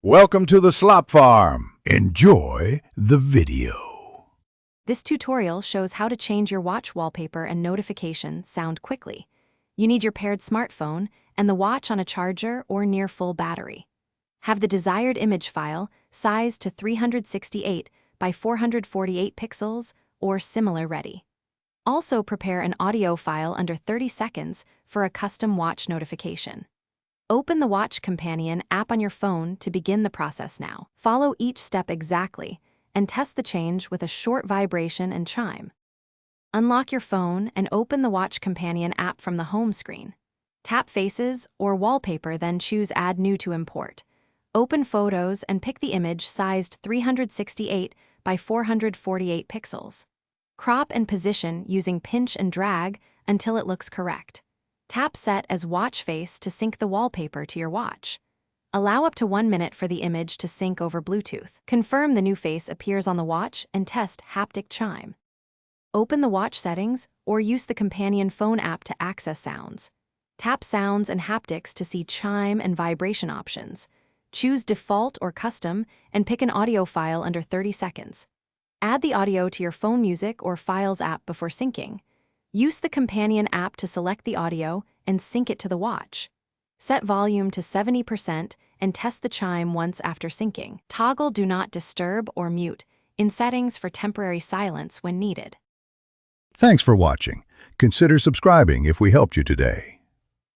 Welcome to the Slop Farm. Enjoy the video. This tutorial shows how to change your watch wallpaper and notification sound quickly. You need your paired smartphone and the watch on a charger or near full battery. Have the desired image file sized to 368 by 448 pixels or similar ready. Also prepare an audio file under 30 seconds for a custom watch notification. Open the Watch Companion app on your phone to begin the process now. Follow each step exactly and test the change with a short vibration and chime. Unlock your phone and open the Watch Companion app from the home screen. Tap Faces or Wallpaper, then choose Add New to import. Open Photos and pick the image sized 368 by 448 pixels. Crop and position using pinch and drag until it looks correct. Tap Set as Watch Face to sync the wallpaper to your watch. Allow up to 1 minute for the image to sync over Bluetooth. Confirm the new face appears on the watch and test haptic chime. Open the watch settings or use the companion phone app to access sounds. Tap Sounds and Haptics to see chime and vibration options. Choose Default or Custom and pick an audio file under 30 seconds. Add the audio to your phone music or files app before syncing. Use the companion app to select the audio and sync it to the watch. Set volume to 70% and test the chime once after syncing. Toggle Do Not Disturb or Mute in settings for temporary silence when needed. Thanks for watching. Consider subscribing if we helped you today.